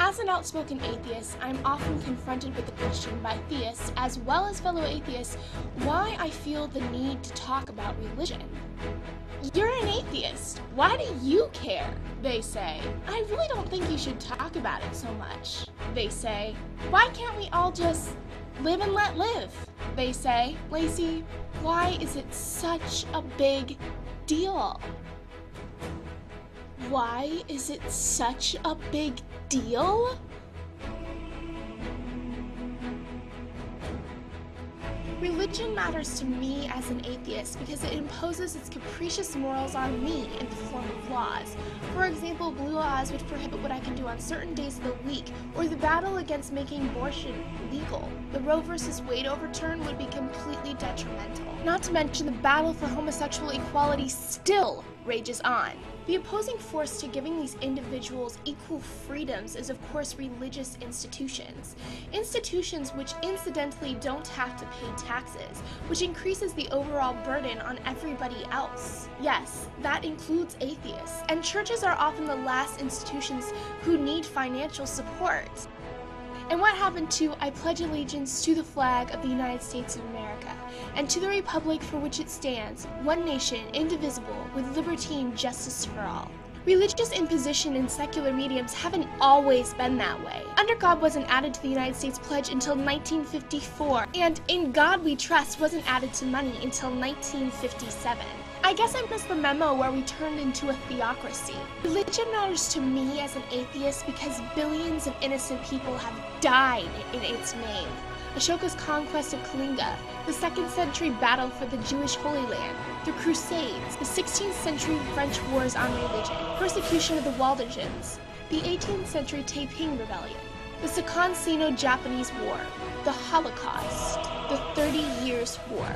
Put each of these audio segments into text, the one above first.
As an outspoken atheist, I'm often confronted with the question by theists, as well as fellow atheists, why I feel the need to talk about religion. "You're an atheist. Why do you care?" they say. "I really don't think you should talk about it so much," they say. "Why can't we all just live and let live?" they say. "Lacey, why is it such a big deal?" Why is it such a big deal? Religion matters to me as an atheist because it imposes its capricious morals on me in the form of laws. For example, blue laws which prohibit what I can do on certain days of the week, or the battle against making abortion legal. The Roe v. Wade overturn would be completely detrimental. Not to mention the battle for homosexual equality still rages on. The opposing force to giving these individuals equal freedoms is, of course, religious institutions. Institutions which incidentally don't have to pay taxes, which increases the overall burden on everybody else. Yes, that includes atheists, and churches are often the last institutions who need financial support. And what happened to "I pledge allegiance to the flag of the United States of America, and to the republic for which it stands, one nation, indivisible, with liberty and justice for all"? Religious imposition in secular mediums haven't always been that way. "Under God" wasn't added to the United States pledge until 1954, and "In God We Trust" wasn't added to money until 1957. I guess I missed the memo where we turned into a theocracy. Religion matters to me as an atheist because billions of innocent people have died in its name. Ashoka's conquest of Kalinga, the 2nd century battle for the Jewish Holy Land, the Crusades, the 16th century French wars on religion, persecution of the Waldensians, the 18th century Taiping Rebellion, the Second Sino-Japanese War, the Holocaust, the 30 Years' War.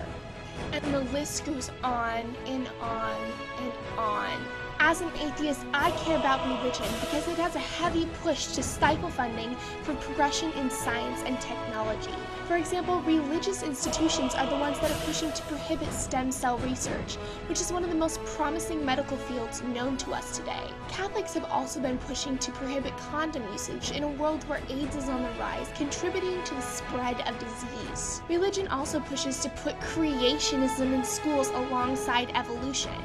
And the list goes on and on and on. As an atheist, I care about religion because it has a heavy push to stifle funding for progression in science and technology. For example, religious institutions are the ones that are pushing to prohibit stem cell research, which is one of the most promising medical fields known to us today. Catholics have also been pushing to prohibit condom usage in a world where AIDS is on the rise, contributing to the spread of disease. Religion also pushes to put creationism in schools alongside evolution.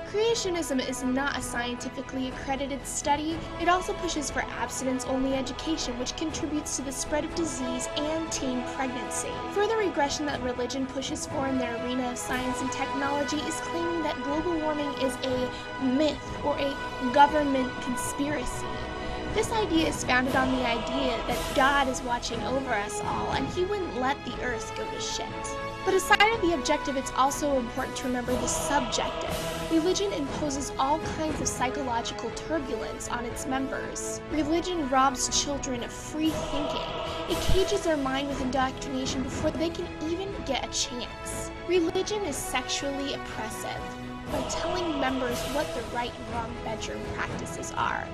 Creationism is not a scientifically accredited study. It also pushes for abstinence-only education, which contributes to the spread of disease and teen pregnancy. Further regression that religion pushes for in the arena of science and technology is claiming that global warming is a myth or a government conspiracy. This idea is founded on the idea that God is watching over us all and he wouldn't let the earth go to shit. But aside of the objective, it's also important to remember the subjective. Religion imposes all kinds of psychological turbulence on its members. Religion robs children of free thinking. It cages their mind with indoctrination before they can even get a chance. Religion is sexually oppressive by telling members what the right and wrong bedroom practices are.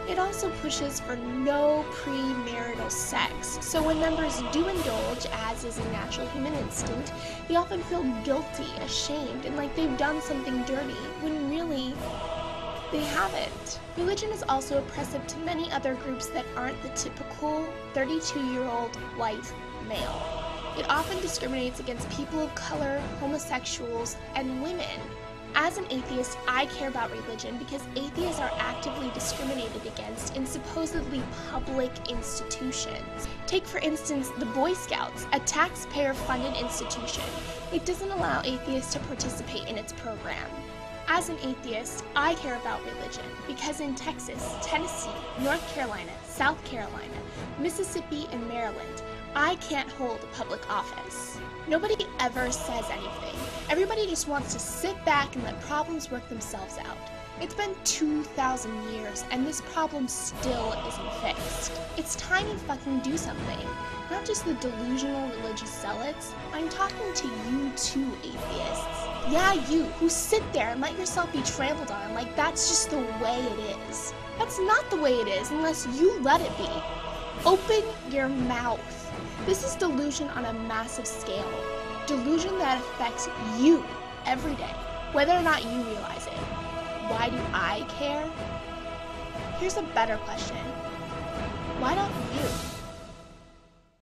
It also pushes for no premarital sex, so when members do indulge, as is a natural human instinct, they often feel guilty, ashamed, and like they've done something dirty, when really, they haven't. Religion is also oppressive to many other groups that aren't the typical 32-year-old white male. It often discriminates against people of color, homosexuals, and women. As an atheist, I care about religion because atheists are actively discriminated against in supposedly public institutions. Take, for instance, the Boy Scouts, a taxpayer-funded institution. It doesn't allow atheists to participate in its program. As an atheist, I care about religion because in Texas, Tennessee, North Carolina, South Carolina, Mississippi, and Maryland, I can't hold a public office. Nobody ever says anything. Everybody just wants to sit back and let problems work themselves out. It's been 2,000 years, and this problem still isn't fixed. It's time to fucking do something. Not just the delusional religious zealots. I'm talking to you too, atheists. Yeah, you, who sit there and let yourself be trampled on like that's just the way it is. That's not the way it is unless you let it be. Open your mouth. This is delusion on a massive scale. Delusion that affects you every day, whether or not you realize it. Why do I care? Here's a better question. Why not you?